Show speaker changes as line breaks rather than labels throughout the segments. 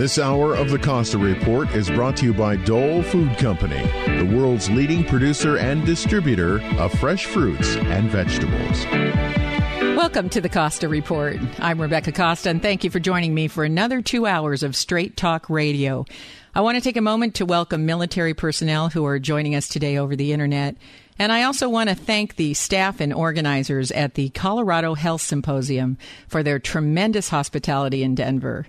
This hour of the Costa Report is brought to you by Dole Food Company, the world's leading producer and distributor of fresh fruits and vegetables.
Welcome to the Costa Report. I'm Rebecca Costa, and thank you for joining me for another 2 hours of Straight Talk Radio. I want to take a moment to welcome military personnel who are joining us today over the Internet. And I also want to thank the staff and organizers at the Colorado Health Symposium for their tremendous hospitality in Denver.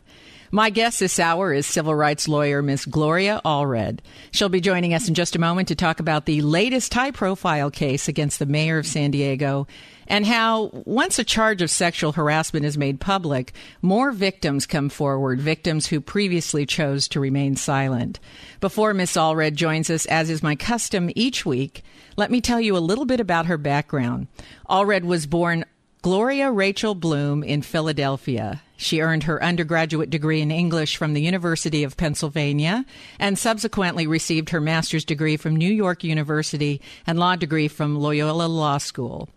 My guest this hour is civil rights lawyer Miss Gloria Allred. She'll be joining us in just a moment to talk about the latest high-profile case against the mayor of San Diego and how, once a charge of sexual harassment is made public, more victims come forward, victims who previously chose to remain silent. Before Miss Allred joins us, as is my custom each week, let me tell you a little bit about her background. Allred was born Gloria Rachel Bloom in Philadelphia. She earned her undergraduate degree in English from the University of Pennsylvania and subsequently received her master's degree from New York University and law degree from Loyola Law School.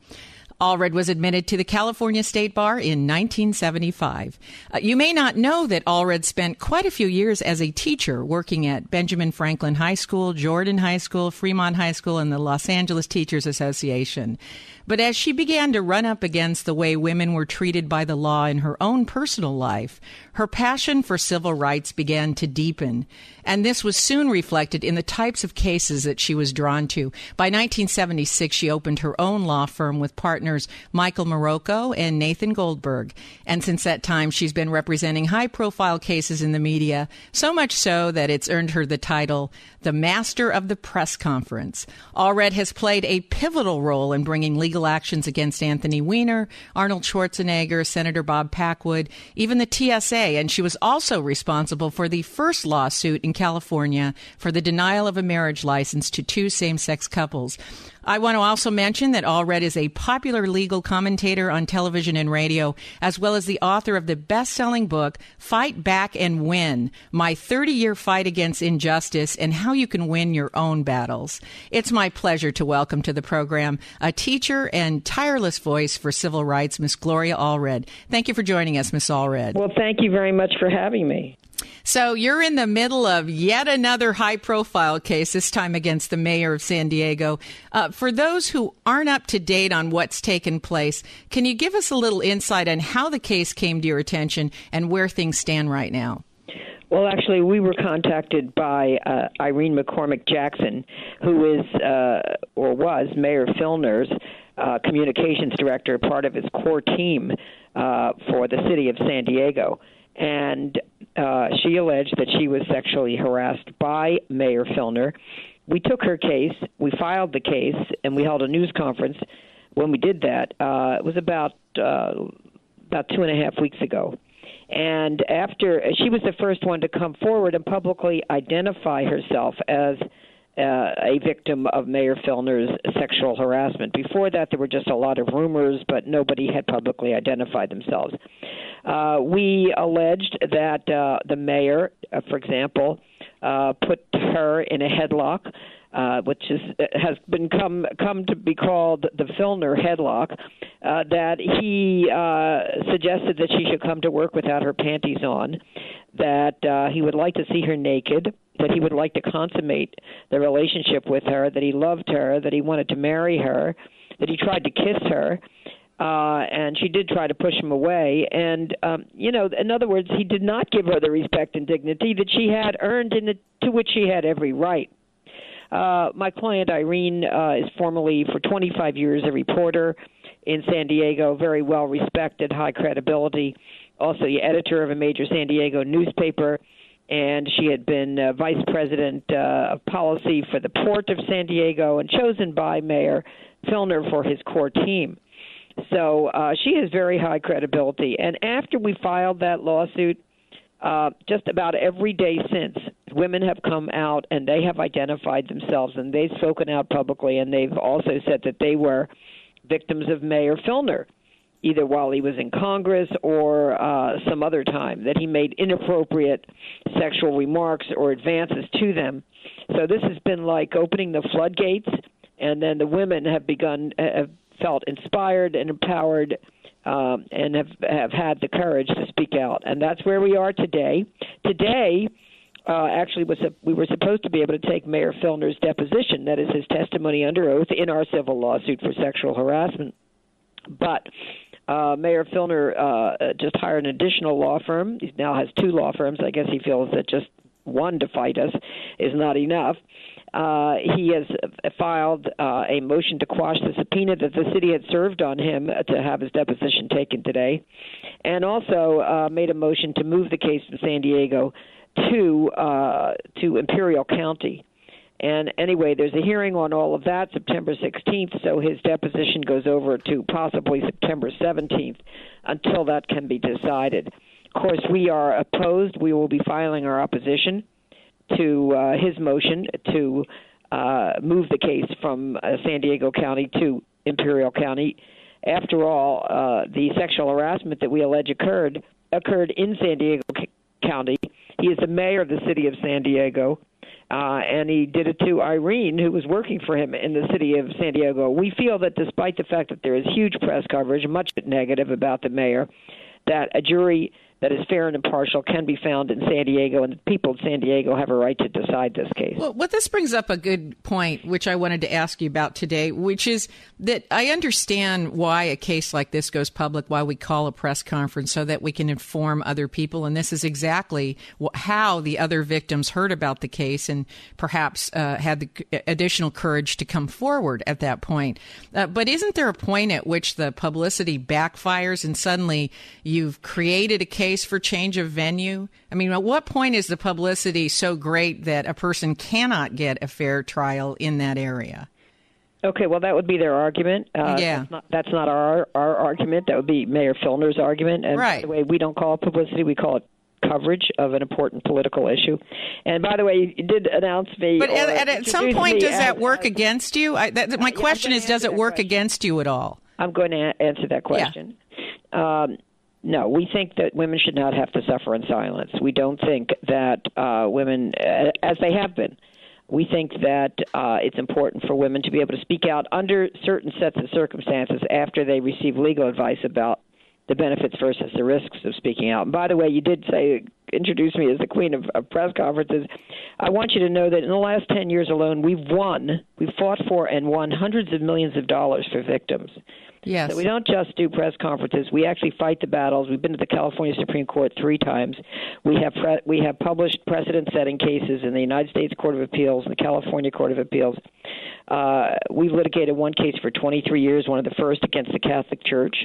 Allred was admitted to the California State Bar in 1975. You may not know that Allred spent quite a few years as a teacher working at Benjamin Franklin High School, Jordan High School, Fremont High School, and the Los Angeles Teachers Association. But as she began to run up against the way women were treated by the law in her own personal life, her passion for civil rights began to deepen. And this was soon reflected in the types of cases that she was drawn to. By 1976, she opened her own law firm with partners Michael Morocco and Nathan Goldberg. And since that time, she's been representing high-profile cases in the media, so much so that it's earned her the title, the Master of the Press Conference. Allred has played a pivotal role in bringing legal actions against Anthony Weiner, Arnold Schwarzenegger, Senator Bob Packwood, even the TSA, and she was also responsible for the first lawsuit in California for the denial of a marriage license to two same-sex couples. I want to also mention that Allred is a popular legal commentator on television and radio, as well as the author of the best-selling book, Fight Back and Win, My 30-Year Fight Against Injustice and How You Can Win Your Own Battles. It's my pleasure to welcome to the program a teacher and tireless voice for civil rights, Miss Gloria Allred. Thank you for joining us, Miss Allred.
Well, thank you very much for having me.
So you're in the middle of yet another high-profile case, this time against the mayor of San Diego. For those who aren't up to date on what's taken place, can you give us a little insight on how the case came to your attention and where things stand right now?
Well, actually, we were contacted by Irene McCormick Jackson, who is or was Mayor Filner's communications director, part of his core team for the city of San Diego. And she alleged that she was sexually harassed by Mayor Filner. We took her case, we filed the case, and we held a news conference. When we did that, it was about 2.5 weeks ago. And after, she was the first one to come forward and publicly identify herself as a victim of Mayor Filner's sexual harassment. Before that, there were just a lot of rumors, but nobody had publicly identified themselves. We alleged that the mayor, for example, put her in a headlock, which has come to be called the Filner headlock, that he suggested that she should come to work without her panties on, that he would like to see her naked, that he would like to consummate the relationship with her, that he loved her, that he wanted to marry her, that he tried to kiss her, and she did try to push him away. And, in other words, he did not give her the respect and dignity that she had earned to which she had every right. My client, Irene, is formerly for 25 years a reporter in San Diego, very well respected, high credibility, also the editor of a major San Diego newspaper, and she had been vice president of policy for the Port of San Diego and chosen by Mayor Filner for his core team. So she has very high credibility. And after we filed that lawsuit, just about every day since, women have come out and they have identified themselves and they've spoken out publicly, and they've also said that they were victims of Mayor Filner, either while he was in Congress or some other time, that he made inappropriate sexual remarks or advances to them. So this has been like opening the floodgates, and then the women have felt inspired and empowered and have had the courage to speak out. And that's where we are today. Today, actually, we were supposed to be able to take Mayor Filner's deposition, that is his testimony under oath, in our civil lawsuit for sexual harassment. But Mayor Filner just hired an additional law firm. He now has 2 law firms. I guess he feels that just one to fight us is not enough. He has filed a motion to quash the subpoena that the city had served on him to have his deposition taken today, and also made a motion to move the case from San Diego to Imperial County. And anyway, there's a hearing on all of that September 16th, so his deposition goes over to possibly September 17th until that can be decided. Of course, we are opposed. We will be filing our opposition to his motion to move the case from San Diego County to Imperial County. After all, the sexual harassment that we allege occurred in San Diego County. He is the mayor of the city of San Diego, and he did it to Irene, who was working for him in the city of San Diego. We feel that despite the fact that there is huge press coverage, much negative about the mayor, that a jury that is fair and impartial can be found in San Diego, and the people of San Diego have a right to decide this case.
Well, this brings up a good point, which I wanted to ask you about today, which is that I understand why a case like this goes public, why we call a press conference, so that we can inform other people. And this is exactly how the other victims heard about the case and perhaps had the additional courage to come forward at that point. But isn't there a point at which the publicity backfires and suddenly you've created a case for change of venue? I mean, at what point is the publicity so great that a person cannot get a fair trial in that area?
Okay, well, that would be their argument. That's not our argument. That would be Mayor Filner's argument. And
right.
By the way, we don't call it publicity. We call it coverage of an important political issue. And by the way, you did announce me.
But at some point, does that work against you? My question is, does it work against you at all?
I'm going to answer that question. Yeah. No, we think that women should not have to suffer in silence. We don't think that women, as they have been, we think that it's important for women to be able to speak out under certain sets of circumstances after they receive legal advice about the benefits versus the risks of speaking out. And by the way, you did introduce me as the queen of press conferences. I want you to know that in the last 10 years alone, we've fought for and won hundreds of millions of dollars for victims.
Yes.
So we don't just do press conferences. We actually fight the battles. We've been to the California Supreme Court 3 times. We have published precedent-setting cases in the United States Court of Appeals and the California Court of Appeals. We've litigated one case for 23 years, one of the first against the Catholic Church,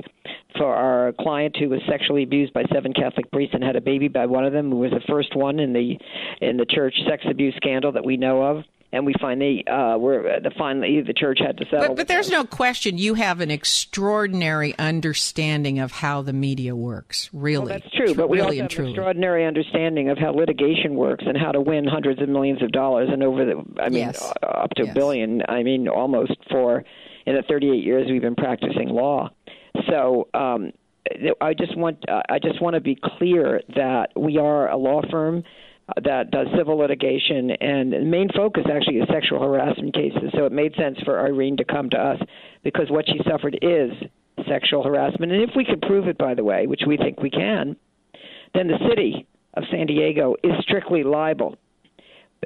for our client who was sexually abused by 7 Catholic priests and had a baby by one of them, who was the first one in the church sex abuse scandal that we know of. And we finally, the church had to settle.
But there's no question you have an extraordinary understanding of how the media works, really.
Well, that's true, but we also have an extraordinary understanding of how litigation works and how to win hundreds of millions of dollars and up to $1 billion, almost in the 38 years we've been practicing law. So I just want to be clear that we are a law firm that does civil litigation, and the main focus actually is sexual harassment cases. So it made sense for Irene to come to us because what she suffered is sexual harassment. And if we can prove it, by the way, which we think we can, then the city of San Diego is strictly liable.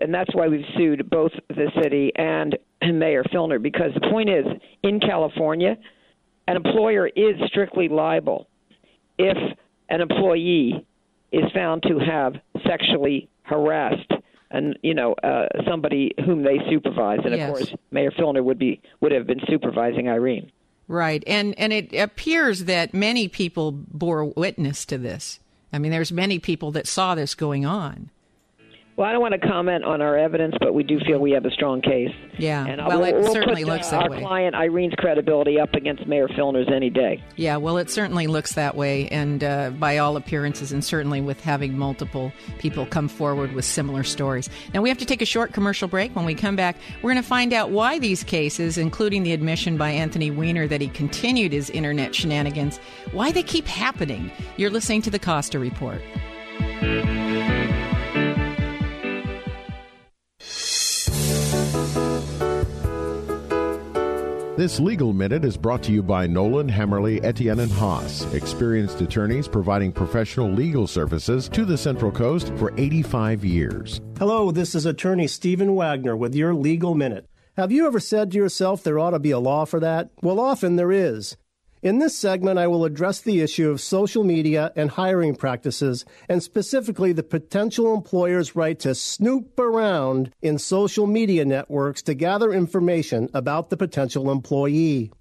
And that's why we've sued both the city and Mayor Filner, because the point is, in California, an employer is strictly liable if an employee is found to have sexually harassed and somebody whom they supervise, and of course Mayor Filner would have been supervising Irene.
Right, and it appears that many people bore witness to this. I mean, there's many people that saw this going on.
Well, I don't want to comment on our evidence, but we do feel we have a strong case.
Yeah,
and
it certainly looks that way.
Our client Irene's credibility up against Mayor Filner's any day.
Yeah, well, it certainly looks that way, and by all appearances, and certainly with having multiple people come forward with similar stories. Now, we have to take a short commercial break. When we come back, we're going to find out why these cases, including the admission by Anthony Weiner that he continued his internet shenanigans, why they keep happening. You're listening to the Costa Report.
This Legal Minute is brought to you by Nolan, Hammerly, Etienne, and Haas, experienced attorneys providing professional legal services to the Central Coast for 85 years.
Hello, this is attorney Stephen Wagner with your Legal Minute. Have you ever said to yourself there ought to be a law for that? Well, often there is. In this segment, I will address the issue of social media and hiring practices, and specifically the potential employer's right to snoop around in social media networks to gather information about the potential employee.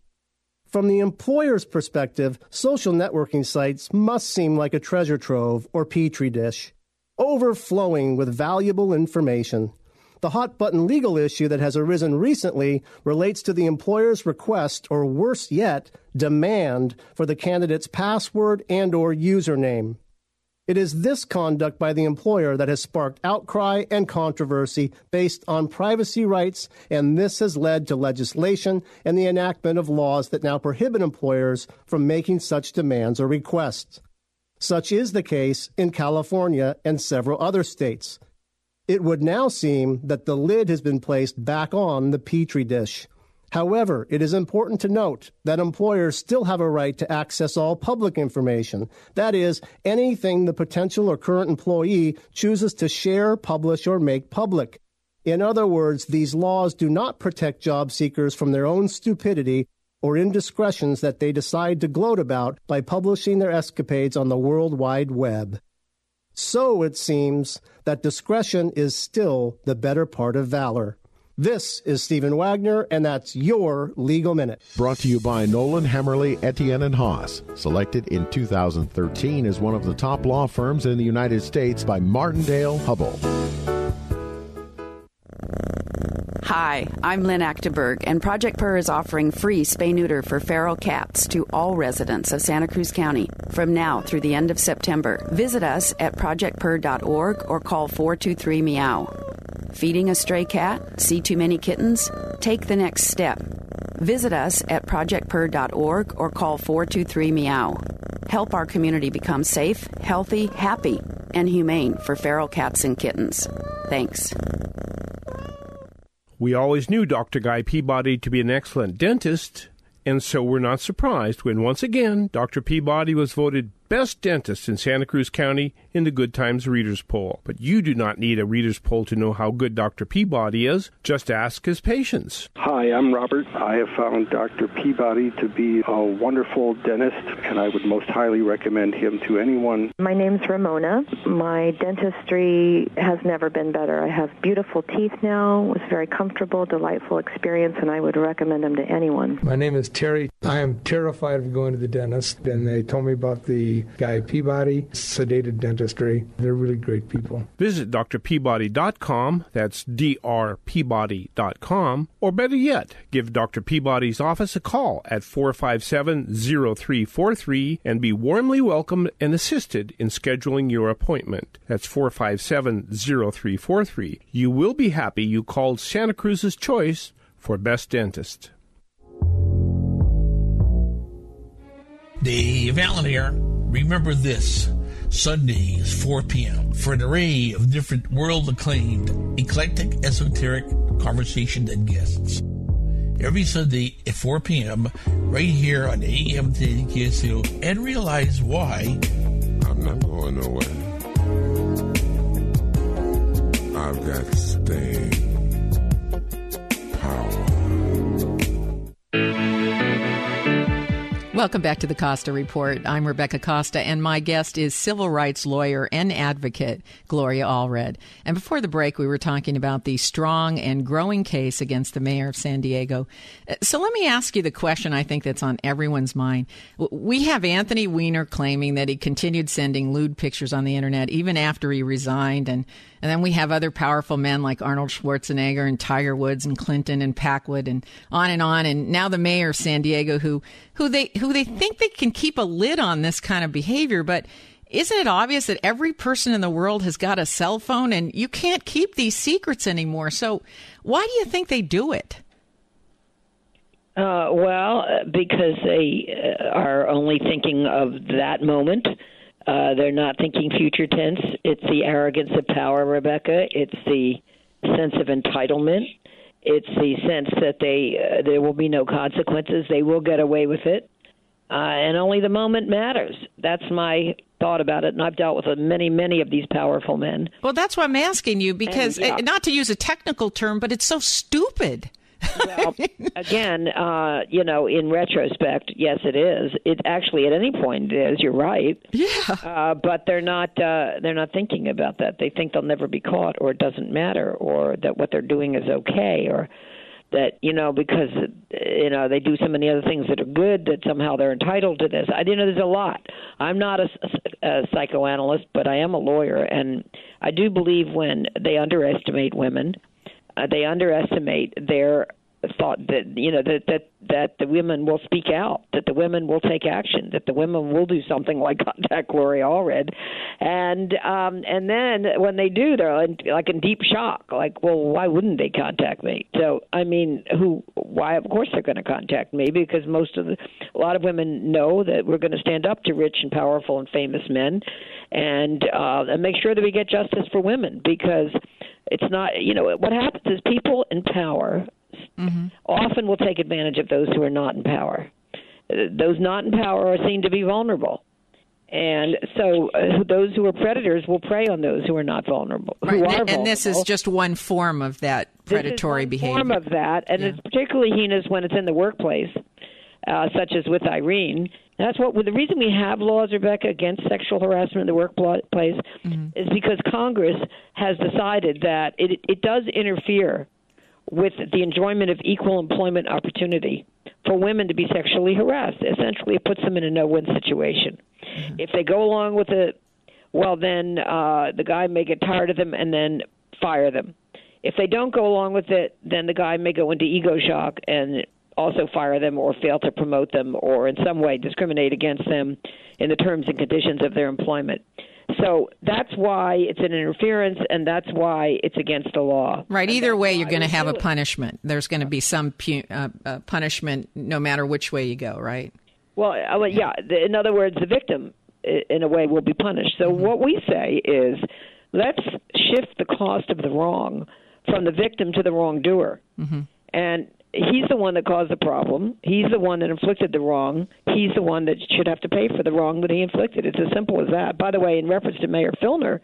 From the employer's perspective, social networking sites must seem like a treasure trove or petri dish, overflowing with valuable information. The hot-button legal issue that has arisen recently relates to the employer's request, or worse yet, demand, for the candidate's password and or username. It is this conduct by the employer that has sparked outcry and controversy based on privacy rights, and this has led to legislation and the enactment of laws that now prohibit employers from making such demands or requests. Such is the case in California and several other states. It would now seem that the lid has been placed back on the petri dish. However, it is important to note that employers still have a right to access all public information. That is, anything the potential or current employee chooses to share, publish, or make public. In other words, these laws do not protect job seekers from their own stupidity or indiscretions that they decide to gloat about by publishing their escapades on the World Wide Web. So it seems that discretion is still the better part of valor. This is Stephen Wagner, and that's your Legal Minute.
Brought to you by Nolan, Hammerly, Etienne, and Haas. Selected in 2013 as one of the top law firms in the United States by Martindale Hubbell.
Hi, I'm Lynn Achterberg, and Project PUR is offering free spay-neuter for feral cats to all residents of Santa Cruz County from now through the end of September. Visit us at projectpur.org or call 423-MEOW. Feeding a stray cat? See too many kittens? Take the next step. Visit us at projectpur.org or call 423-MEOW. Help our community become safe, healthy, happy, and humane for feral cats and kittens. Thanks.
We always knew Dr. Guy Peabody to be an excellent dentist, and so we're not surprised when once again Dr. Peabody was voted best dentist in Santa Cruz County in the Good Times Readers Poll. But you do not need a Readers Poll to know how good Dr. Peabody is. Just ask his patients.
Hi, I'm Robert. I have found Dr. Peabody to be a wonderful dentist, and I would most highly recommend him to anyone.
My name's Ramona. My dentistry has never been better. I have beautiful teeth now. It was a very comfortable, delightful experience, and I would recommend them to anyone.
My name is Terry. I am terrified of going to the dentist, and they told me about the Guy Peabody sedated dentistry. They're really great people.
Visit drpeabody.com, that's drpeabody.com, or better yet, give Dr. Peabody's office a call at 457-0343 and be warmly welcomed and assisted in scheduling your appointment. That's 457-0343. You will be happy you called Santa Cruz's choice for best dentist.
Dave Allen here. Remember this, Sunday is 4 p.m. for an array of different world-acclaimed, eclectic, esoteric conversations and guests. Every Sunday at 4 p.m. right here on AM 10 KSO, and realize why.
I'm not going nowhere. I've got staying power.
Welcome back to the Costa Report. I'm Rebecca Costa, and my guest is civil rights lawyer and advocate Gloria Allred. And before the break, we were talking about the strong and growing case against the mayor of San Diego. So let me ask you the question I think that's on everyone's mind. We have Anthony Weiner claiming that he continued sending lewd pictures on the internet even after he resigned, and then we have other powerful men like Arnold Schwarzenegger and Tiger Woods and Clinton and Packwood and on. And now the mayor of San Diego who they think they can keep a lid on this kind of behavior. But isn't it obvious that every person in the world has got a cell phone and you can't keep these secrets anymore? So why do you think they do it?
Because they are only thinking of that moment. They're not thinking future tense. It's the arrogance of power, Rebecca. It's the sense of entitlement. It's the sense that there will be no consequences. They will get away with it. And only the moment matters. That's my thought about it, and I've dealt with many, many of these powerful men.
Well, that's why I'm asking you, because not to use a technical term, but it's so stupid.
Well, again, in retrospect, yes, it is. It actually, at any point, it is. You're right.
Yeah.
But they're not thinking about that. They think they'll never be caught, or it doesn't matter, or that what they're doing is okay, or that, because, they do so many other things that are good, that somehow they're entitled to this. There's a lot. I'm not a psychoanalyst, but I am a lawyer, and I do believe when they underestimate women, they underestimate their thought that the women will speak out, that the women will take action, that the women will do something like contact Gloria Allred, and then when they do, they're in deep shock. Like, well, why wouldn't they contact me? So, why? Of course they're going to contact me, because a lot of women know that we're going to stand up to rich and powerful and famous men, and make sure that we get justice for women, because it's not. What happens is people in power often will take advantage of those who are not in power. Those not in power are seen to be vulnerable. And so those who are predators will prey on those who are not vulnerable.
Right. And this is just one form of that predatory behavior.
Form of that, and it's particularly heinous when it's in the workplace, such as with Irene. That's the reason we have laws, Rebecca, against sexual harassment in the workplace is because Congress has decided that it does interfere with the enjoyment of equal employment opportunity for women to be sexually harassed. Essentially, it puts them in a no-win situation. If they go along with it, well, then the guy may get tired of them and then fire them. If they don't go along with it, then the guy may go into ego shock and also fire them, or fail to promote them, or in some way discriminate against them in the terms and conditions of their employment. So that's why it's an interference, and that's why it's against the law.
Right. Either way, you're going to have a punishment. There's going to be some punishment no matter which way you go, right?
Well, yeah. In other words, the victim, in a way, will be punished. So what we say is, let's shift the cost of the wrong from the victim to the wrongdoer. And he's the one that caused the problem. He's the one that inflicted the wrong. He's the one that should have to pay for the wrong that he inflicted. It's as simple as that. By the way, in reference to Mayor Filner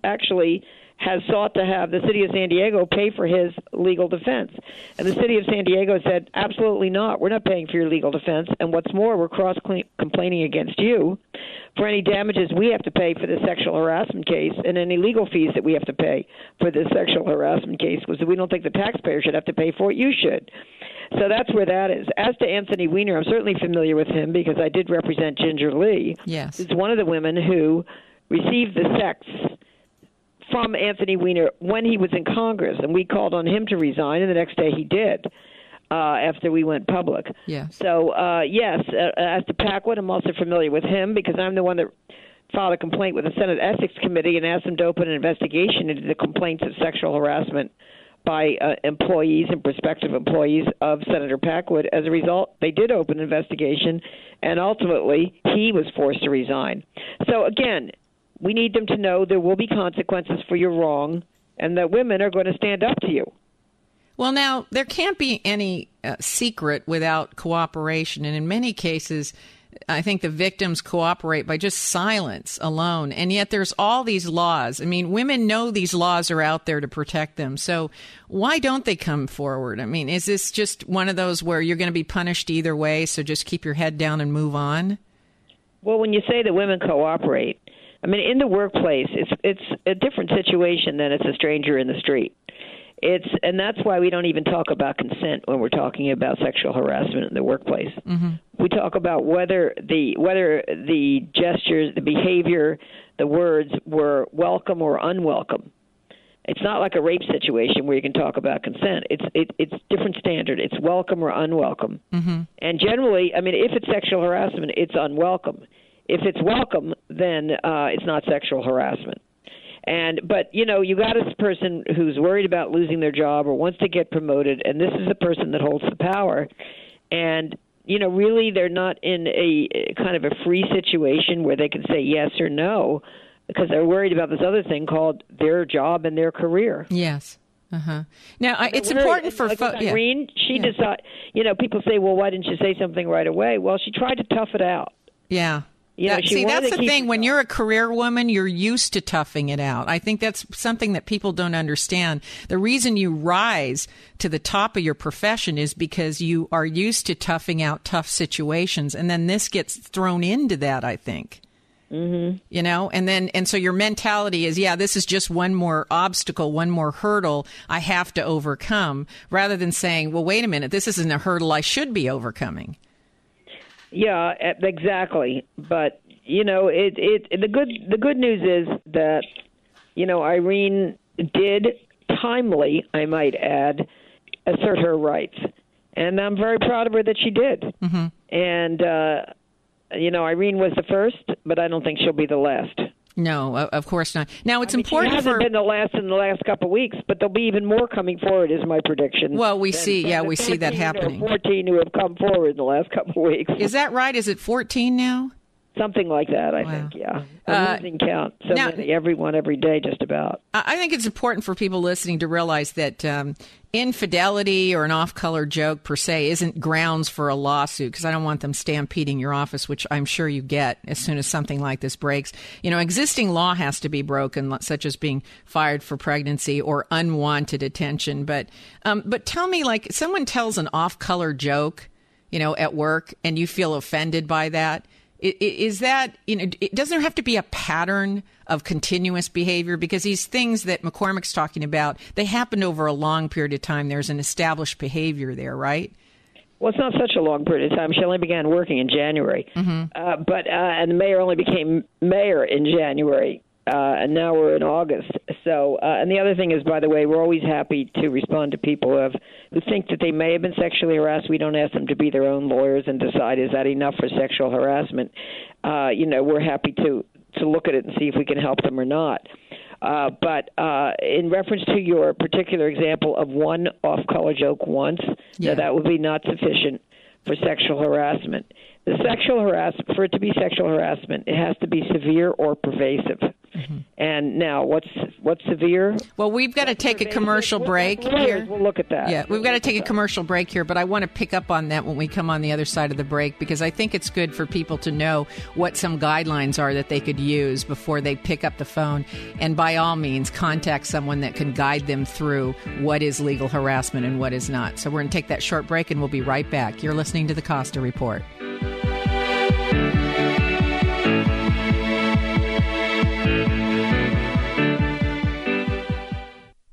actually has sought to have the city of San Diego pay for his legal defense. And the city of San Diego said, absolutely not. We're not paying for your legal defense. And what's more, we're cross-complaining against you for any damages we have to pay for the sexual harassment case and any legal fees that we have to pay for this sexual harassment case, because we don't think the taxpayer should have to pay for it. You should. So that's where that is. As to Anthony Weiner, I'm certainly familiar with him because I did represent Ginger Lee.
Yes.
Who's one of the women who received the sex from Anthony Weiner when he was in Congress, and we called on him to resign, and the next day he did after we went public.
Yes.
So, yes, as to Packwood, I'm also familiar with him because I'm the one that filed a complaint with the Senate Ethics Committee and asked them to open an investigation into the complaints of sexual harassment by employees and prospective employees of Senator Packwood. As a result, they did open an investigation, and ultimately he was forced to resign. So, again, we need them to know there will be consequences for your wrong and that women are going to stand up to you.
Well, now, there can't be any secret without cooperation. And in many cases, I think the victims cooperate by just silence alone. And yet there's all these laws. I mean, women know these laws are out there to protect them. So why don't they come forward? I mean, is this just one of those where you're going to be punished either way, so just keep your head down and move on?
Well, when you say that women cooperate, I mean, in the workplace, it's a different situation than it's a stranger in the street. And that's why we don't even talk about consent when we're talking about sexual harassment in the workplace. We talk about whether the gestures, the behavior, the words were welcome or unwelcome. It's not like a rape situation where you can talk about consent. It's different standard. It's welcome or unwelcome. And generally, I mean, if it's sexual harassment, it's unwelcome. If it's welcome, then it's not sexual harassment. But, you got a person who's worried about losing their job or wants to get promoted, and this is the person that holds the power. And, really they're not in a kind of a free situation where they can say yes or no because they're worried about this other thing called their job and their career.
Yes. Now, it's important for
Irene. She decided. People say, "Well, why didn't you say something right away?" Well, she tried to tough it out.
Yeah.
That's
the thing. When you're a career woman, you're used to toughing it out. I think that's something that people don't understand. The reason you rise to the top of your profession is because you are used to toughing out tough situations. And then this gets thrown into that, I think. Mm-hmm. And so your mentality is, this is just one more obstacle, one more hurdle I have to overcome, rather than saying, well, wait a minute, this isn't a hurdle I should be overcoming.
Yeah, exactly. But the good news is that Irene did timely, I might add, assert her rights, and I'm very proud of her that she did. Mm-hmm. And Irene was the first, but I don't think she'll be the last.
No, of course not. Now, it's important.
She hasn't been the last in the last couple of weeks, but there'll be even more coming forward, is my prediction.
Well, we see that happening.
14 who have come forward in the last couple of weeks.
Is that right? Is it 14 now?
Something like that, I think, yeah. I'm losing count. Many, everyone, every day, just about.
I think it's important for people listening to realize that infidelity or an off-color joke, per se, isn't grounds for a lawsuit, because I don't want them stampeding your office, which I'm sure you get as soon as something like this breaks. Existing law has to be broken, such as being fired for pregnancy or unwanted attention. But tell me, like, someone tells an off-color joke, at work, and you feel offended by that. Is that, doesn't there have to be a pattern of continuous behavior? Because these things that McCormick's talking about, they happened over a long period of time. There's an established behavior there, right?
Well, it's not such a long period of time. She only began working in January. Mm-hmm. And the mayor only became mayor in January. And now we're in August. So, and the other thing is, by the way, we're always happy to respond to people who think that they may have been sexually harassed. We don't ask them to be their own lawyers and decide, is that enough for sexual harassment? We're happy to look at it and see if we can help them or not. But in reference to your particular example of one off-color joke once, that would be not sufficient for sexual harassment. The sexual harassment, for it to be sexual harassment, it has to be severe or pervasive. Mm-hmm. And now, what's severe?
Well, we've got to take a commercial break here.
We'll look at that.
Yeah, we've got to take a commercial break here, but I want to pick up on that when we come on the other side of the break, because I think it's good for people to know what some guidelines are that they could use before they pick up the phone. And by all means, contact someone that can guide them through what is legal harassment and what is not. So we're going to take that short break, and we'll be right back. You're listening to the Costa Report.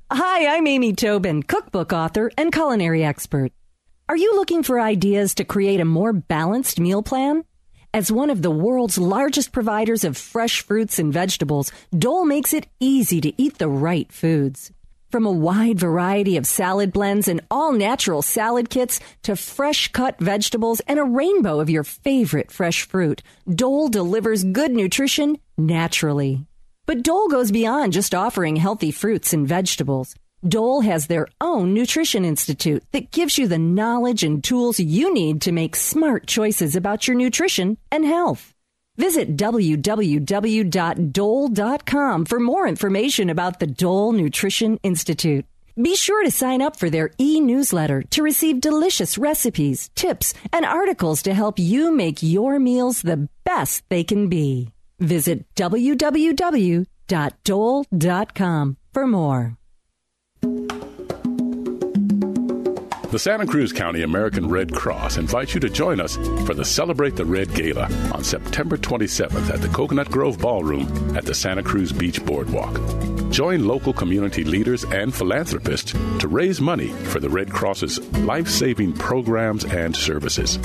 Hi, I'm Amy Tobin, cookbook author and culinary expert. Are you looking for ideas to create a more balanced meal plan? As one of the world's largest providers of fresh fruits and vegetables, Dole makes it easy to eat the right foods. From a wide variety of salad blends and all-natural salad kits to fresh-cut vegetables and a rainbow of your favorite fresh fruit, Dole delivers good nutrition naturally. But Dole goes beyond just offering healthy fruits and vegetables. Dole has their own Nutrition Institute that gives you the knowledge and tools you need to make smart choices about your nutrition and health. Visit www.dole.com for more information about the Dole Nutrition Institute. Be sure to sign up for their e-newsletter to receive delicious recipes, tips, and articles to help you make your meals the best they can be. Visit www.dole.com for more.
The Santa Cruz County American Red Cross invites you to join us for the Celebrate the Red Gala on September 27th at the Coconut Grove Ballroom at the Santa Cruz Beach Boardwalk. Join local community leaders and philanthropists to raise money for the Red Cross's life-saving programs and services.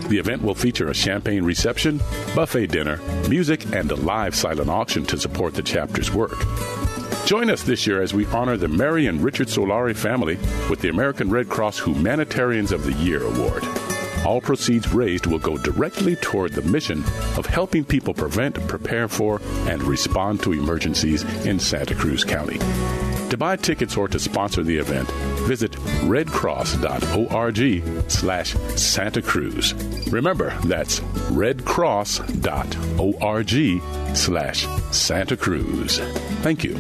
The event will feature a champagne reception, buffet dinner, music, and a live silent auction to support the chapter's work. Join us this year as we honor the Mary and Richard Solari family with the American Red Cross Humanitarians of the Year Award. All proceeds raised will go directly toward the mission of helping people prevent, prepare for, and respond to emergencies in Santa Cruz County. To buy tickets or to sponsor the event, visit redcross.org/Santa Cruz. Remember, that's redcross.org/Santa Cruz. Thank you.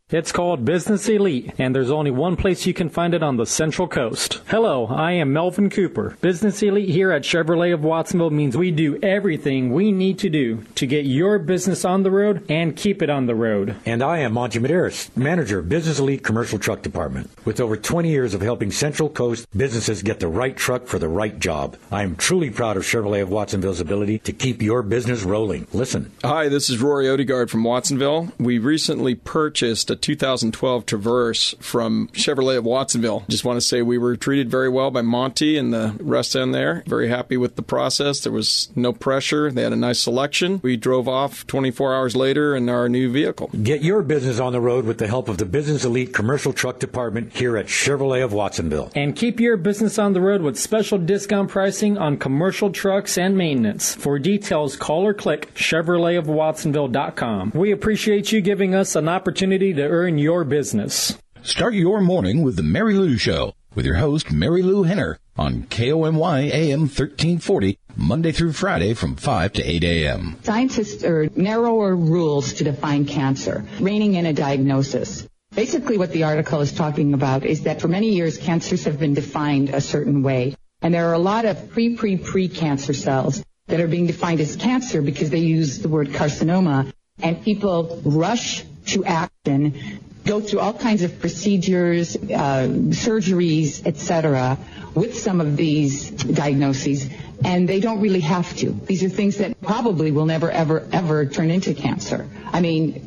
It's called Business Elite, and there's only one place you can find it on the Central Coast. Hello, I am Melvin Cooper. Business Elite here at Chevrolet of Watsonville means we do everything we need to do to get your business on the road and keep it on the road.
And I am Monty Medeiros, manager of Business Elite Commercial Truck Department. With over 20 years of helping Central Coast businesses get the right truck for the right job, I am truly proud of Chevrolet of Watsonville's ability to keep your business rolling. Listen.
Hi, this is Rory Odegaard from Watsonville. We recently purchased a 2012 Traverse from Chevrolet of Watsonville. Just want to say we were treated very well by Monty and the rest in there. Very happy with the process. There was no pressure. They had a nice selection. We drove off 24 hours later in our new vehicle.
Get your business on the road with the help of the Business Elite Commercial Truck Department here at Chevrolet of Watsonville.
And keep your business on the road with special discount pricing on commercial trucks and maintenance. For details, call or click ChevroletofWatsonville.com. We appreciate you giving us an opportunity to earn your business.
Start your morning with the Mary Lou Show with your host, Mary Lou Henner, on KOMY AM 1340, Monday through Friday from 5 to 8 a.m.
Scientists are narrower rules to define cancer, reining in a diagnosis. Basically what the article is talking about is that for many years, cancers have been defined a certain way. And there are a lot of pre-cancer cells that are being defined as cancer because they use the word carcinoma. And people rush to action, go through all kinds of procedures, surgeries, etc., with some of these diagnoses, and they don't really have to. These are things that probably will never, ever, ever turn into cancer. I mean,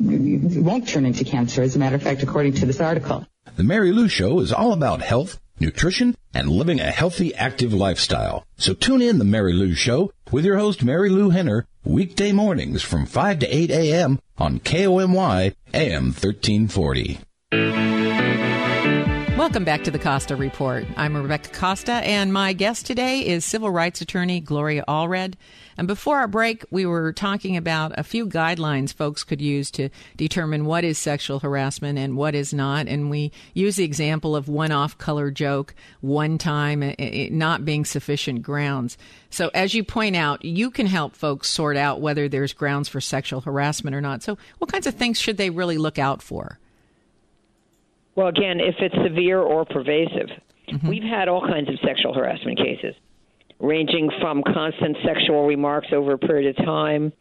won't turn into cancer, as a matter of fact, according to this article.
The Mary Lou Show is all about health, nutrition, and living a healthy, active lifestyle. So tune in The Mary Lou Show with your host, Mary Lou Henner, weekday mornings from 5 to 8 a.m. on KOMY AM 1340.
Welcome back to the Costa Report. I'm Rebecca Costa, and my guest today is civil rights attorney Gloria Allred. And before our break, we were talking about a few guidelines folks could use to determine what is sexual harassment and what is not. And we use the example of one off-color joke, one time, it not being sufficient grounds. So as you point out, you can help folks sort out whether there's grounds for sexual harassment or not. So what kinds of things should they really look out for?
Well, again, if it's severe or pervasive, we've had all kinds of sexual harassment cases, ranging from constant sexual remarks over a period of time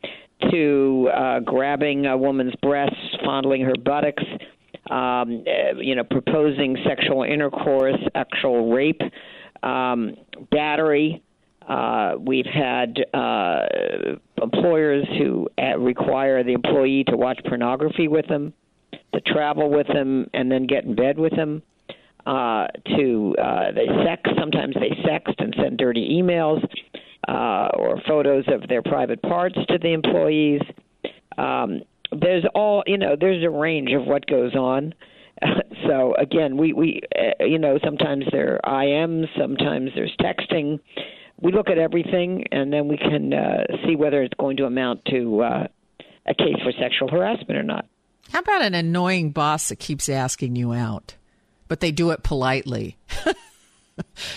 to grabbing a woman's breasts, fondling her buttocks, proposing sexual intercourse, actual rape, battery. We've had employers who require the employee to watch pornography with them, to travel with them, and then get in bed with them. Sometimes they sext and send dirty emails or photos of their private parts to the employees. There's a range of what goes on. So again, we sometimes there are IMs, sometimes there's texting. We look at everything, and then we can see whether it's going to amount to a case for sexual harassment or not.
How about an annoying boss that keeps asking you out, but they do it politely?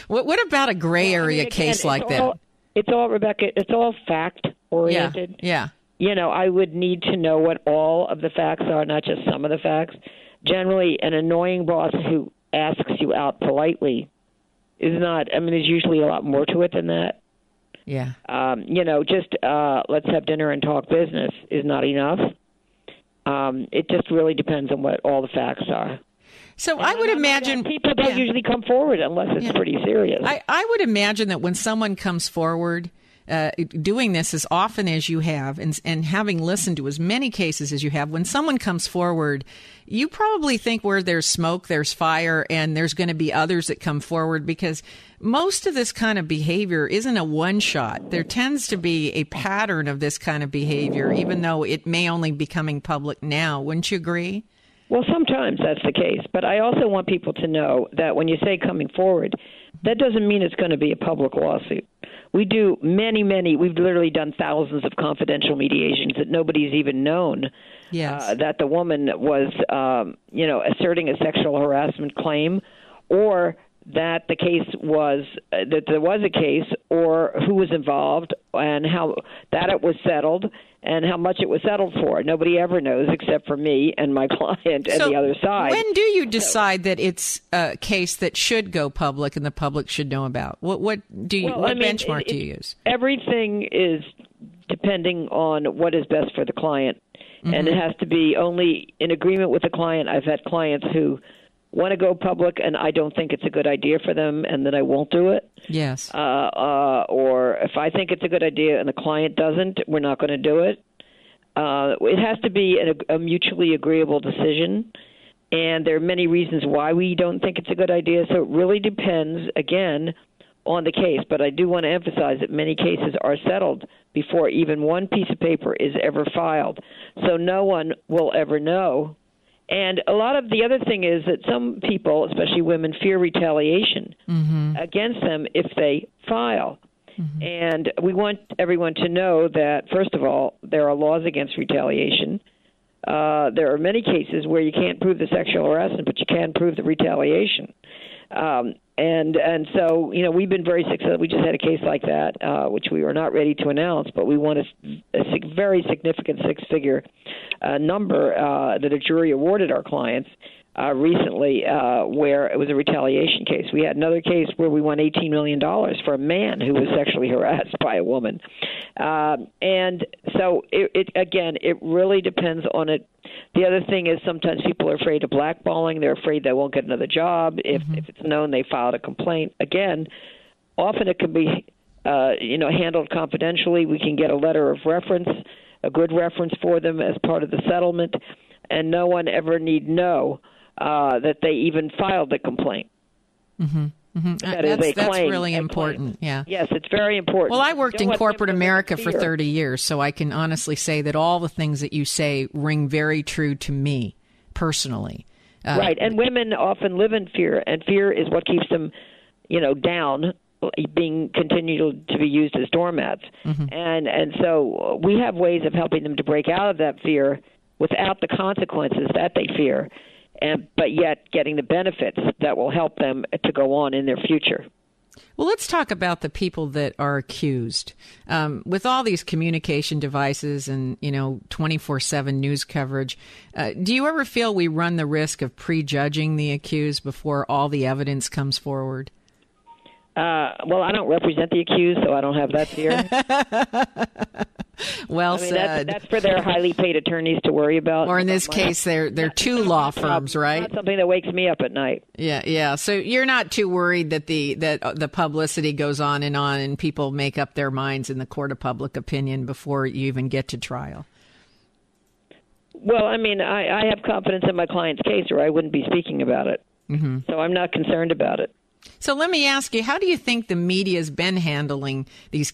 What about a gray area case like that?
It's all, Rebecca, it's all fact-oriented.
Yeah.
I would need to know what all of the facts are, not just some of the facts. Generally, an annoying boss who asks you out politely is not, there's usually a lot more to it than that.
Yeah.
Let's have dinner and talk business is not enough. It just really depends on what all the facts are.
So I would imagine
people don't usually come forward unless it's pretty serious.
I would imagine that when someone comes forward, doing this as often as you have, and having listened to as many cases as you have, when someone comes forward, you probably think where there's smoke, there's fire, and there's going to be others that come forward, because most of this kind of behavior isn't a one-shot. There tends to be a pattern of this kind of behavior, even though it may only be becoming public now. Wouldn't you agree?
Well, sometimes that's the case. But I also want people to know that when you say coming forward, that doesn't mean it's going to be a public lawsuit. We do we've literally done thousands of confidential mediations that nobody's even known that the woman was, asserting a sexual harassment claim, or that the case was, that there was a case, or who was involved and how that it was settled. and how much it was settled for. Nobody ever knows except for me and my client and the other side.
When do you decide that it's a case that should go public and the public should know about? What benchmark do you use? Everything is depending on what is best for the client. Mm-hmm.
And it has to be only in agreement with the client. I've had clients who want to go public, and I don't think it's a good idea for them, and then I won't do it.
Yes.
Or if I think it's a good idea and the client doesn't, we're not going to do it. It has to be a mutually agreeable decision, and there are many reasons why we don't think it's a good idea. So it really depends, again, on the case. But I do want to emphasize that many cases are settled before even one piece of paper is ever filed. So no one will ever know. And a lot of the other thing is that some people, especially women, fear retaliation against them if they file. Mm-hmm. And we want everyone to know that, first of all, there are laws against retaliation. There are many cases where you can't prove the sexual harassment, but you can prove the retaliation. And so, we've been very successful. We just had a case like that, which we were not ready to announce, but we won a very significant six-figure number that a jury awarded our clients recently, where it was a retaliation case. We had another case where we won $18 million for a man who was sexually harassed by a woman. And so, it really depends on it. The other thing is sometimes people are afraid of blackballing. They're afraid they won't get another job if it's known they filed a complaint. Again, often it can be handled confidentially. We can get a letter of reference, a good reference for them as part of the settlement, and no one ever need know that they even filed the complaint.
Mm-hmm. Mm-hmm. That's really important. Yeah.
Yes, it's very important.
Well, I worked in corporate America for 30 years, so I can honestly say that all the things that you say ring very true to me personally.
Right, and women often live in fear, and fear is what keeps them, down, being continued to be used as doormats. Mm-hmm. And so we have ways of helping them to break out of that fear without the consequences that they fear. But yet getting the benefits that will help them to go on in their future.
Well, let's talk about the people that are accused. With all these communication devices and, 24/7 news coverage, do you ever feel we run the risk of prejudging the accused before all the evidence comes forward?
Well, I don't represent the accused, so I don't have that fear.
Well said.
That's for their highly paid attorneys to worry about.
Or in this case, they're two law firms, right?
Not something that wakes me up at night.
Yeah. So you're not too worried that the publicity goes on and people make up their minds in the court of public opinion before you even get to trial.
Well, I have confidence in my client's case, or I wouldn't be speaking about it. Mm-hmm. So I'm not concerned about it.
So let me ask you, how do you think the media's been handling these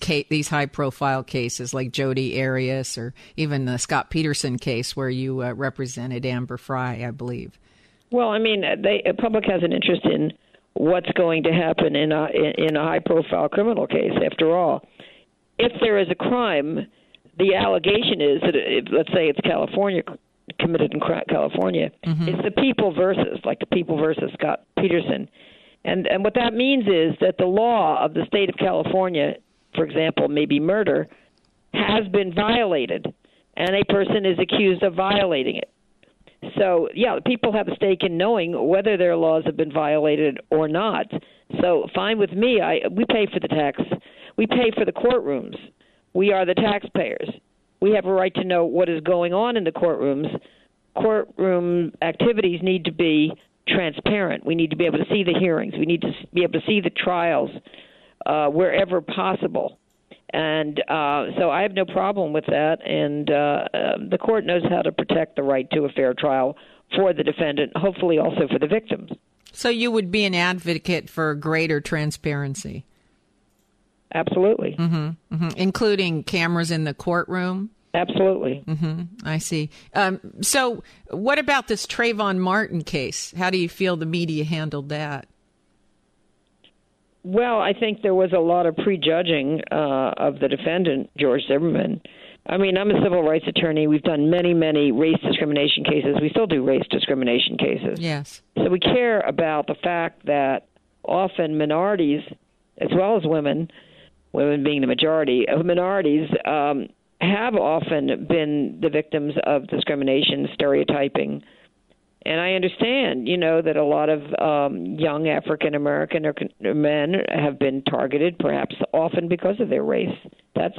high-profile cases like Jodi Arias or even the Scott Peterson case where you represented Amber Frey, I believe?
Well, the public has an interest in what's going to happen in a high-profile criminal case. After all, if there is a crime, the allegation is that, let's say it's California, committed in California, it's the people versus Scott Peterson. And what that means is that the law of the state of California, for example, maybe murder, has been violated, and a person is accused of violating it. So, the people have a stake in knowing whether their laws have been violated or not. So, fine with me. We pay for the tax. We pay for the courtrooms. We are the taxpayers. We have a right to know what is going on in the courtrooms. Courtroom activities need to be transparent. We need to be able to see the hearings. We need to be able to see the trials wherever possible. And so I have no problem with that. And the court knows how to protect the right to a fair trial for the defendant, hopefully also for the victims.
So you would be an advocate for greater transparency?
Absolutely.
Mm-hmm. Mm-hmm. Including cameras in the courtroom?
Absolutely.
Mm-hmm. I see. So what about this Trayvon Martin case? How do you feel the media handled that?
Well, I think there was a lot of prejudging of the defendant, George Zimmerman. I'm a civil rights attorney. We've done many, many race discrimination cases. We still do race discrimination cases.
Yes.
So we care about the fact that often minorities, as well as women being the majority of minorities, have often been the victims of discrimination, stereotyping. And I understand, that a lot of young African American men have been targeted, perhaps often because of their race. That's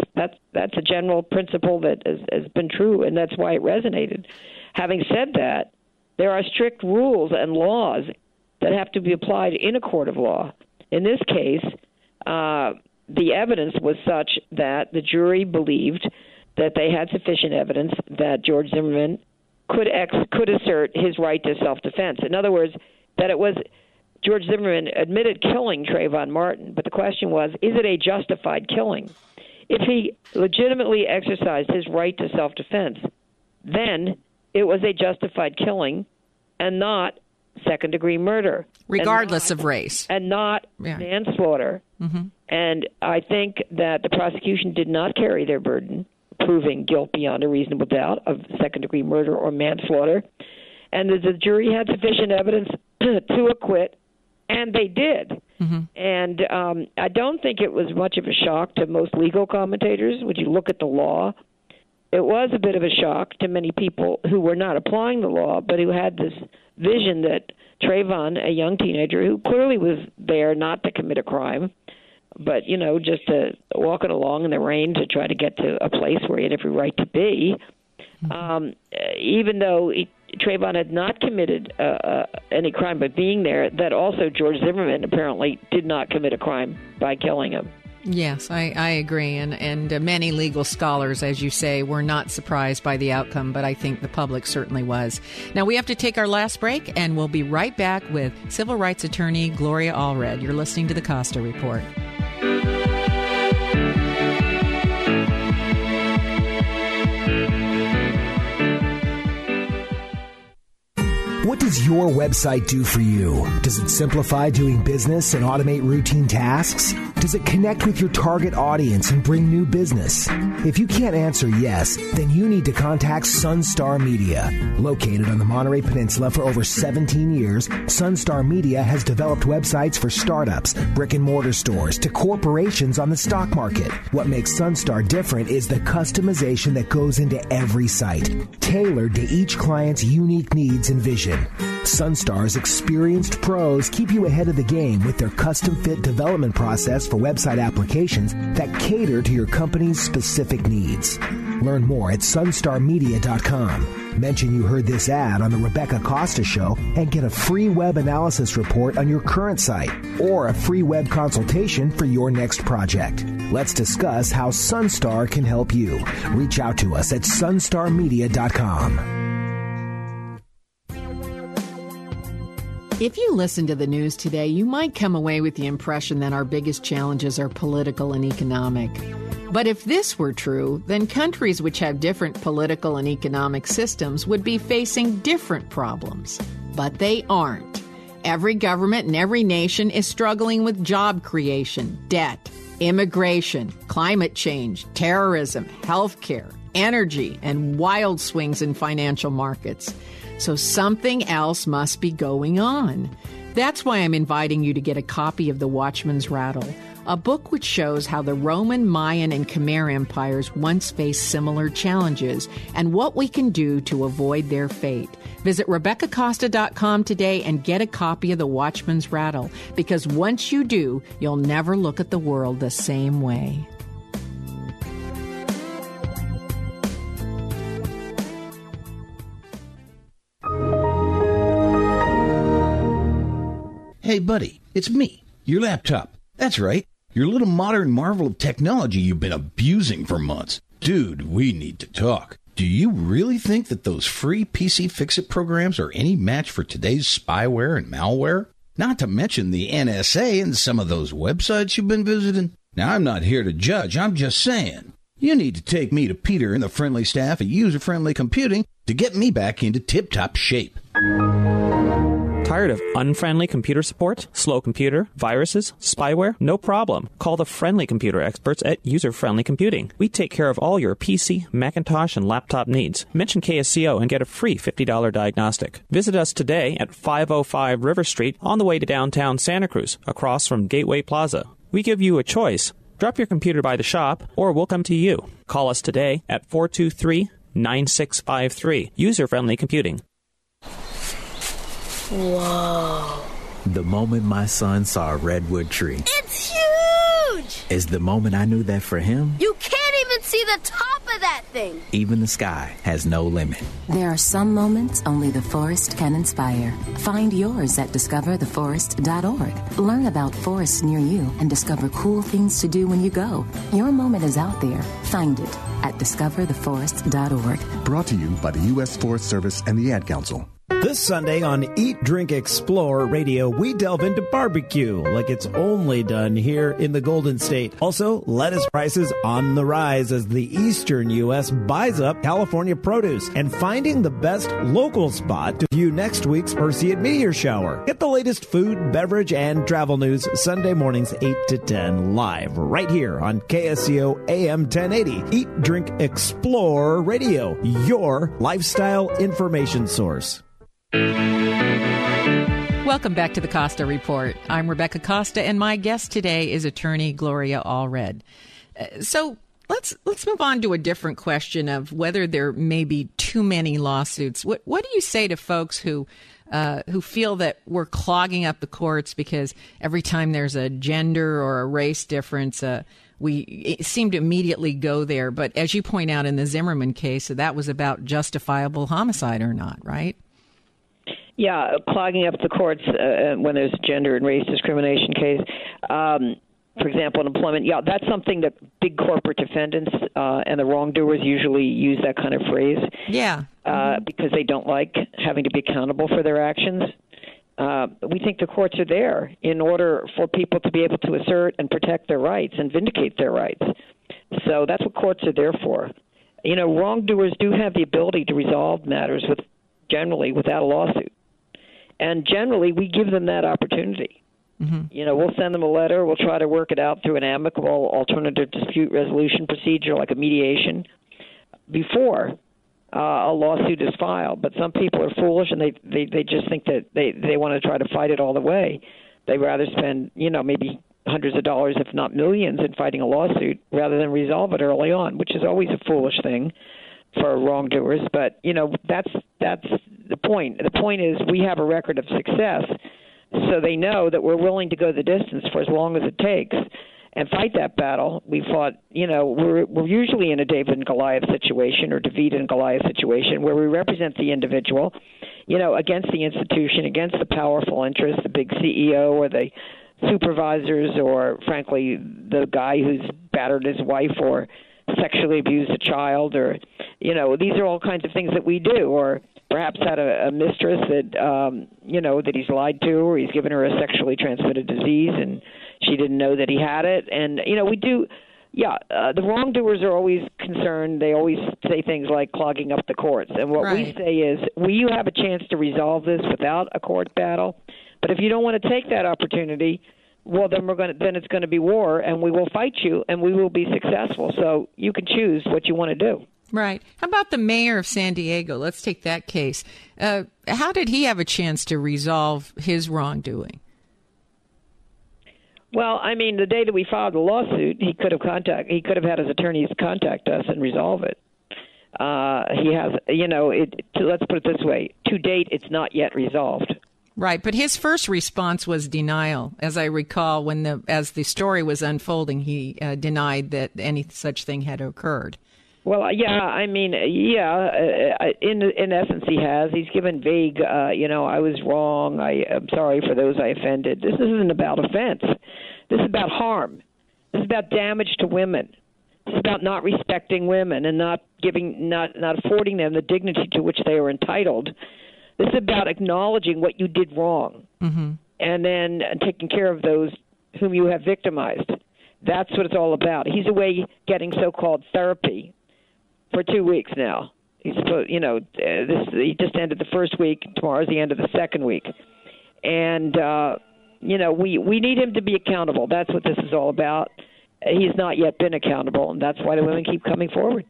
a general principle that has been true, and that's why it resonated. Having said that, there are strict rules and laws that have to be applied in a court of law. In this case, the evidence was such that the jury believed that they had sufficient evidence that George Zimmerman could assert his right to self-defense. In other words, that it was George Zimmerman admitted killing Trayvon Martin, but the question was, is it a justified killing? If he legitimately exercised his right to self-defense, then it was a justified killing and not second-degree murder.
Regardless of race.
And not manslaughter.
Mm-hmm.
And I think that the prosecution did not carry their burden proving guilt beyond a reasonable doubt of second-degree murder or manslaughter, and the jury had sufficient evidence to acquit, and they did.
Mm-hmm.
And I don't think it was much of a shock to most legal commentators. When you look at the law, it was a bit of a shock to many people who were not applying the law, but who had this vision that Trayvon, a young teenager who clearly was there not to commit a crime, but, just to walking along in the rain to try to get to a place where he had every right to be, even though Trayvon had not committed any crime by being there, that also George Zimmerman apparently did not commit a crime by killing him.
Yes, I agree. And many legal scholars, as you say, were not surprised by the outcome, but I think the public certainly was. Now, we have to take our last break, and we'll be right back with civil rights attorney Gloria Allred. You're listening to the Costa Report.
What does your website do for you? Does it simplify doing business and automate routine tasks? Does it connect with your target audience and bring new business? If you can't answer yes, then you need to contact Sunstar Media. Located on the Monterey Peninsula for over 17 years, Sunstar Media has developed websites for startups, brick-and-mortar stores, to corporations on the stock market. What makes Sunstar different is the customization that goes into every site, tailored to each client's unique needs and vision. Sunstar's experienced pros keep you ahead of the game with their custom-fit development process for website applications that cater to your company's specific needs. Learn more at sunstarmedia.com. Mention you heard this ad on the Rebecca Costa Show and get a free web analysis report on your current site or a free web consultation for your next project. Let's discuss how Sunstar can help you. Reach out to us at sunstarmedia.com.
If you listen to the news today, you might come away with the impression that our biggest challenges are political and economic. But if this were true, then countries which have different political and economic systems would be facing different problems. But they aren't. Every government and every nation is struggling with job creation, debt, immigration, climate change, terrorism, healthcare, energy, and wild swings in financial markets. So something else must be going on. That's why I'm inviting you to get a copy of The Watchman's Rattle, a book which shows how the Roman, Mayan, and Khmer empires once faced similar challenges and what we can do to avoid their fate. Visit RebeccaCosta.com today and get a copy of The Watchman's Rattle, because once you do, you'll never look at the world the same way.
Hey, buddy, it's me, your laptop. That's right, your little modern marvel of technology you've been abusing for months. Dude, we need to talk. Do you really think that those free PC Fix-It programs are any match for today's spyware and malware? Not to mention the NSA and some of those websites you've been visiting. Now, I'm not here to judge, I'm just saying. You need to take me to Peter and the friendly staff at User Friendly Computing to get me back into tip-top shape.
Tired of unfriendly computer support, slow computer, viruses, spyware? No problem. Call the friendly computer experts at User Friendly Computing. We take care of all your PC, Macintosh, and laptop needs. Mention KSCO and get a free $50 diagnostic. Visit us today at 505 River Street on the way to downtown Santa Cruz, across from Gateway Plaza. We give you a choice, Drop your computer by the shop, or we'll come to you. Call us today at 423-9653. User-friendly computing.
Whoa.
The moment my son saw a redwood tree.
It's huge!
Is the moment I knew that for him,
You can't even see the top of that thing.
even the sky has no limit.
There are some moments only the forest can inspire. Find yours at discovertheforest.org. Learn about forests near you and discover cool things to do when you go. Your moment is out there. Find it at discovertheforest.org.
Brought to you by the U.S. Forest Service and the Ad Council.
This Sunday on Eat, Drink, Explore Radio, we delve into barbecue like it's only done here in the Golden State. Also, lettuce prices on the rise as the eastern U.S. buys up California produce, and finding the best local spot to view next week's Perseid meteor shower. Get the latest food, beverage, and travel news Sunday mornings 8 to 10 live right here on KSCO AM 1080. Eat, Drink, Explore Radio, your lifestyle information source.
Welcome back to the Costa Report. I'm Rebecca Costa, and my guest today is attorney Gloria Allred. So let's move on to a different question of whether there may be too many lawsuits. What do you say to folks who feel that we're clogging up the courts because every time there's a gender or a race difference, we seem to immediately go there? But as you point out in the Zimmerman case, that was about justifiable homicide or not, right?
Yeah, clogging up the courts when there's a gender and race discrimination case. For example, in employment, yeah, that's something that big corporate defendants and the wrongdoers usually use that kind of phrase.
Yeah.
Because they don't like having to be accountable for their actions. We think the courts are there in order for people to be able to assert and protect their rights and vindicate their rights. So that's what courts are there for. You know, wrongdoers do have the ability to resolve matters generally without a lawsuit. And generally, we give them that opportunity. Mm-hmm. You know, we'll send them a letter. We'll try to work it out through an amicable alternative dispute resolution procedure like a mediation before a lawsuit is filed. But some people are foolish, and they just think that they want to try to fight it all the way. They'd rather spend, maybe hundreds of dollars, if not millions, in fighting a lawsuit rather than resolve it early on, which is always a foolish thing for wrongdoers. But, that's the point. The point is we have a record of success, so they know that we're willing to go the distance for as long as it takes and fight that battle. We fought, we're usually in a David and Goliath situation or David and Goliath situation where we represent the individual, against the institution, against the powerful interests, the big CEO or the supervisors or, frankly, the guy who's battered his wife or sexually abused a child or, these are all kinds of things that we do, or perhaps had a mistress that, that he's lied to, or he's given her a sexually transmitted disease and she didn't know that he had it. And, we do, the wrongdoers are always concerned. They always say things like clogging up the courts. And what we say is, you have a chance to resolve this without a court battle. But if you don't want to take that opportunity, well, then it's going to be war, and we will fight you, and we will be successful. So you can choose what you want to do.
Right. How about the mayor of San Diego? Let's take that case. How did he have a chance to resolve his wrongdoing?
Well, I mean, the day that we filed the lawsuit, he could have had his attorneys contact us and resolve it. He has, let's put it this way: to date, it's not yet resolved.
Right, but his first response was denial. As I recall, as the story was unfolding, he denied that any such thing had occurred.
Well, in essence, he has. He's given vague, I was wrong. I'm sorry for those I offended. This isn't about offense. This is about harm. This is about damage to women. This is about not respecting women and not affording them the dignity to which they are entitled. This is about acknowledging what you did wrong, mm-hmm. and then taking care of those whom you have victimized. That's what it's all about. He's away getting so-called therapy for 2 weeks now. He's supposed, he just ended the first week. Tomorrow's the end of the second week, and we need him to be accountable. That's what this is all about. He's not yet been accountable, and that's why the women keep coming forward.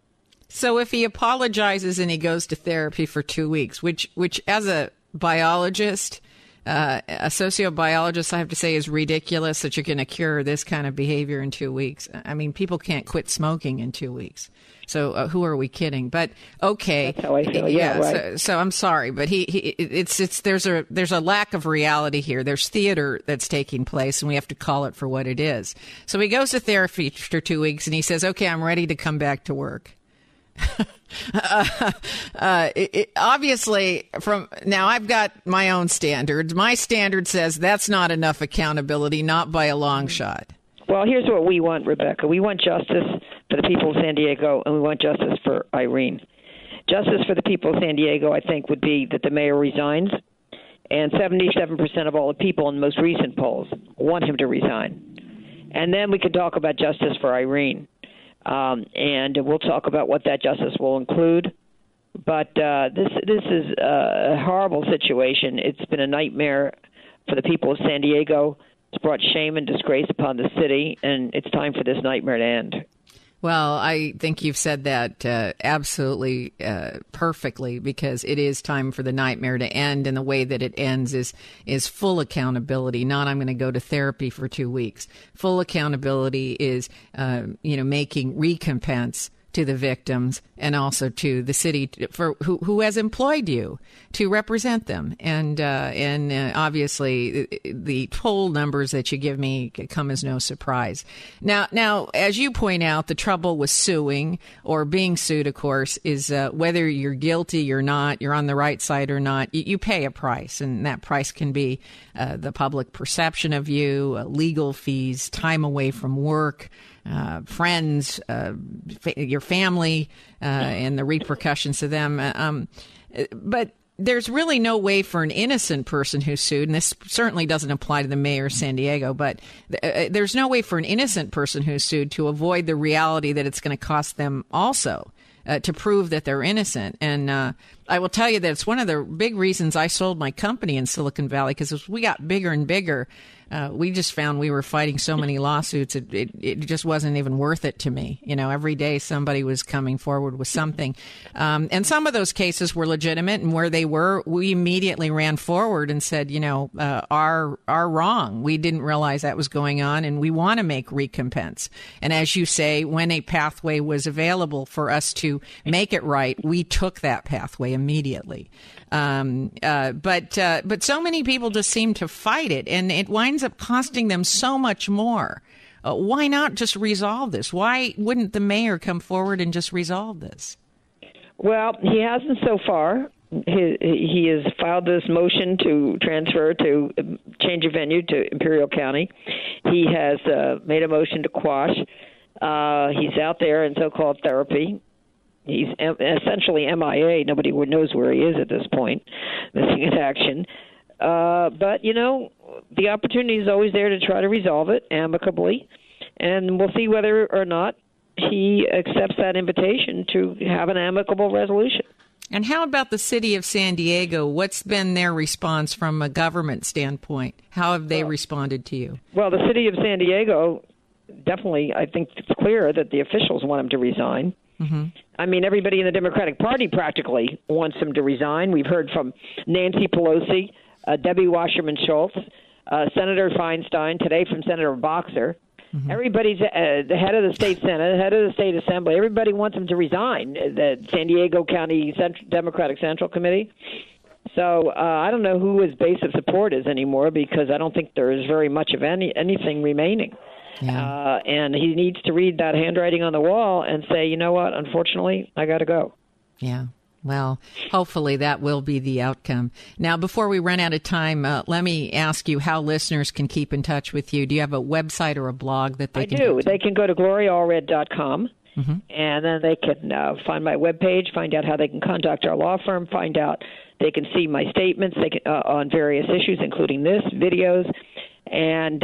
So if he apologizes and he goes to therapy for 2 weeks, which as a biologist, a sociobiologist, I have to say, is ridiculous that you're going to cure this kind of behavior in 2 weeks. I mean, people can't quit smoking in 2 weeks. So who are we kidding? But okay,
that's how I feel. Yeah, right.
So I'm sorry, but there's a lack of reality here. There's theater that's taking place, and we have to call it for what it is. So he goes to therapy for 2 weeks, and he says, "Okay, I'm ready to come back to work." Obviously, from now, I've got my own standards. My standard says that's not enough accountability, not by a long shot.
Well, here's what we want, Rebecca. We want justice for the people of San Diego, and we want justice for Irene. Justice for the people of San Diego, I think, would be that the mayor resigns, and 77% of all the people in the most recent polls want him to resign. And then we could talk about justice for Irene. And we'll talk about what that justice will include. But this is a horrible situation. It's been a nightmare for the people of San Diego. It's brought shame and disgrace upon the city, and it's time for this nightmare to end.
Well, I think you've said that absolutely perfectly, because it is time for the nightmare to end, and the way that it ends is full accountability. Not I'm going to go to therapy for 2 weeks. Full accountability is making recompense to the victims and also to the city for who has employed you to represent them. And obviously the poll numbers that you give me come as no surprise. Now, as you point out, the trouble with suing or being sued, of course, is whether you're guilty or not, you're on the right side or not, you pay a price, and that price can be the public perception of you, legal fees, time away from work, friends, your family, and the repercussions to them. But there's really no way for an innocent person who's sued, and this certainly doesn't apply to the mayor of San Diego, but there's no way for an innocent person who's sued to avoid the reality that it's going to cost them also to prove that they're innocent. And I will tell you that it's one of the big reasons I sold my company in Silicon Valley, because as we got bigger and bigger, we just found we were fighting so many lawsuits, it just wasn't even worth it to me. Every day somebody was coming forward with something. And some of those cases were legitimate, and where they were, we immediately ran forward and said, are wrong. We didn't realize that was going on, and we want to make recompense. And as you say, when a pathway was available for us to make it right, we took that pathway immediately. But so many people just seem to fight it, and it winds up costing them so much more. Why not just resolve this? Why wouldn't the mayor come forward and just resolve this?
Well, he hasn't so far. He has filed this motion to transfer to change of venue to Imperial County. He has made a motion to quash. He's out there in so-called therapy. He's essentially MIA. Nobody knows where he is at this point, missing in action. But, the opportunity is always there to try to resolve it amicably, and we'll see whether or not he accepts that invitation to have an amicable resolution.
And how about the city of San Diego? What's been their response from a government standpoint? How have they responded to you?
Well, the city of San Diego, definitely, I think it's clear that the officials want him to resign. Mm-hmm. I mean, everybody in the Democratic Party practically wants him to resign. We've heard from Nancy Pelosi, Debbie Wasserman Schultz, Senator Feinstein, today from Senator Boxer. Mm-hmm. Everybody's the head of the state Senate, the head of the state assembly. Everybody wants him to resign, the San Diego County Democratic Central Committee. So I don't know who his base of support is anymore, because I don't think there is very much of anything remaining. Yeah. And he needs to read that handwriting on the wall and say, you know what, unfortunately, I got to go.
Yeah. Well, hopefully that will be the outcome. Now, before we run out of time, let me ask you how listeners can keep in touch with you. Do you have a website or a blog that they can
do? They can go to gloriaallred.com, mm-hmm. and then they can find my webpage, find out how they can contact our law firm, find out they can see my statements on various issues, including this, videos, and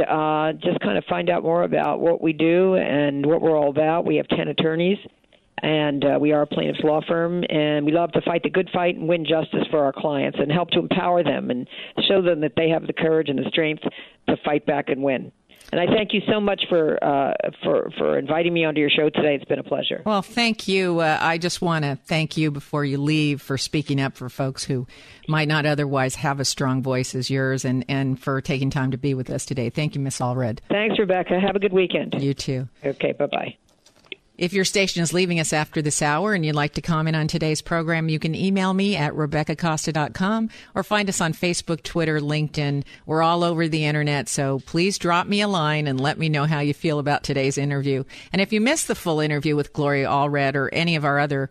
just kind of find out more about what we do and what we're all about. We have 10 attorneys. And we are a plaintiff's law firm, and we love to fight the good fight and win justice for our clients and help to empower them and show them that they have the courage and the strength to fight back and win. And I thank you so much for inviting me onto your show today. It's been a pleasure.
Well, thank you. I just want to thank you before you leave for speaking up for folks who might not otherwise have a strong voice as yours, and for taking time to be with us today. Thank you, Miss Allred.
Thanks, Rebecca. Have a good weekend.
You too.
Okay, bye-bye.
If your station is leaving us after this hour and you'd like to comment on today's program, you can email me at RebeccaCosta.com or find us on Facebook, Twitter, LinkedIn. We're all over the internet, so please drop me a line and let me know how you feel about today's interview. And if you missed the full interview with Gloria Allred or any of our other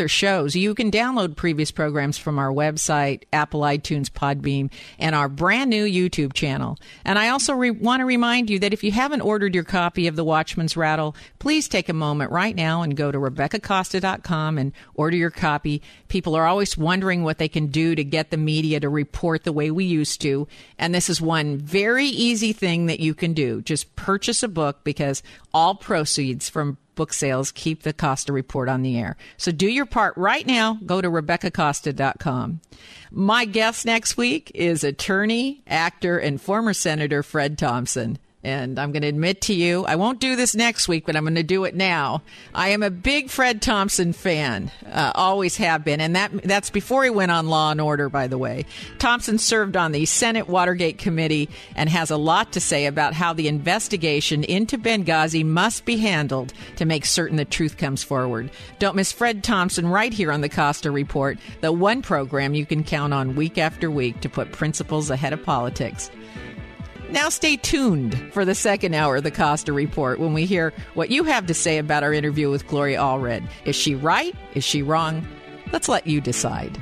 shows, you can download previous programs from our website, Apple, iTunes, Podbeam, and our brand new YouTube channel. And I also want to remind you that if you haven't ordered your copy of The Watchman's Rattle, please take a moment right now and go to RebeccaCosta.com and order your copy. People are always wondering what they can do to get the media to report the way we used to. And this is one very easy thing that you can do. Just purchase a book, because all proceeds from book sales keep the Costa Report on the air. So do your part right now. Go to RebeccaCosta.com. My guest next week is attorney, actor, and former Senator Fred Thompson. And I'm going to admit to you, I won't do this next week, but I'm going to do it now. I am a big Fred Thompson fan, always have been, and that's before he went on Law and Order, by the way. Thompson served on the Senate Watergate Committee and has a lot to say about how the investigation into Benghazi must be handled to make certain the truth comes forward. Don't miss Fred Thompson right here on the Costa Report, the one program you can count on week after week to put principles ahead of politics. Now stay tuned for the second hour of the Costa Report when we hear what you have to say about our interview with Gloria Allred. Is she right? Is she wrong? Let's let you decide.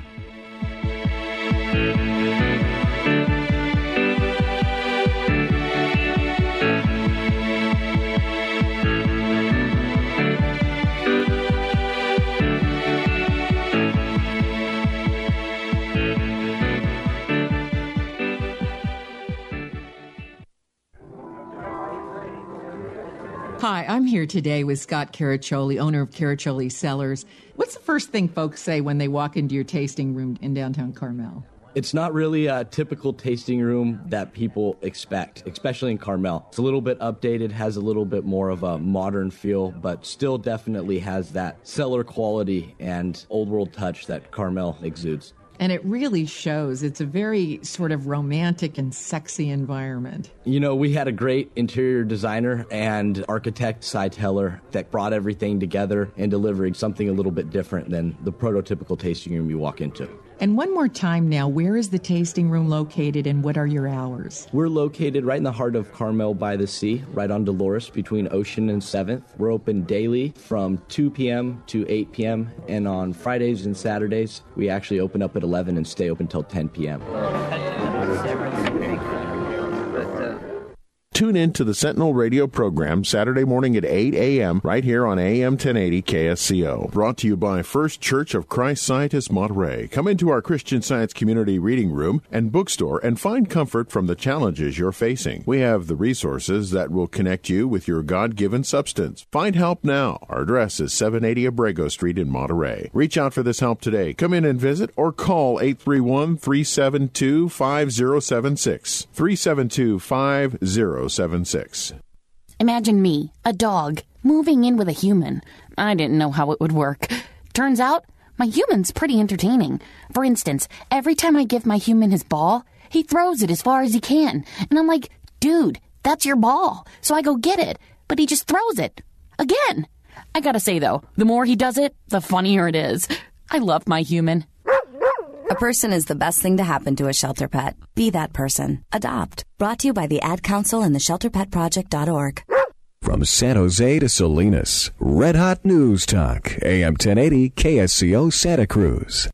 Hi, I'm here today with Scott Caraccioli, owner of Caraccioli Cellars. What's the first thing folks say when they walk into your tasting room in downtown Carmel?
It's not really a typical tasting room that people expect, especially in Carmel. It's a little bit updated, has a little bit more of a modern feel, but still definitely has that cellar quality and old world touch that Carmel exudes.
And it really shows. It's a very sort of romantic and sexy environment.
You know, we had a great interior designer and architect, Cy Teller, that brought everything together and delivering something a little bit different than the prototypical tasting room you walk into.
And one more time now, where is the tasting room located and what are your hours?
We're located right in the heart of Carmel by the Sea, right on Dolores between Ocean and 7th. We're open daily from 2 p.m. to 8 p.m. And on Fridays and Saturdays, we actually open up at 11 and stay open till 10 p.m.
Tune in to the Sentinel Radio program Saturday morning at 8 a.m. right here on AM 1080 KSCO. Brought to you by First Church of Christ Scientist Monterey. Come into our Christian Science community reading room and bookstore and find comfort from the challenges you're facing. We have the resources that will connect you with your God-given substance. Find help now. Our address is 780 Abrego Street in Monterey. Reach out for this help today. Come in and visit or call 831-372-5076. 372-5076.
Imagine me, a dog, moving in with a human. I didn't know how it would work. Turns out, my human's pretty entertaining. For instance, every time I give my human his ball, he throws it as far as he can. And I'm like, dude, that's your ball. So I go get it. But he just throws it. Again. I gotta say, though, the more he does it, the funnier it is. I love my human.
A person is the best thing to happen to a shelter pet. Be that person. Adopt. Brought to you by the Ad Council and the ShelterPetProject.org.
From San Jose to Salinas, Red Hot News Talk, AM 1080 KSCO Santa Cruz.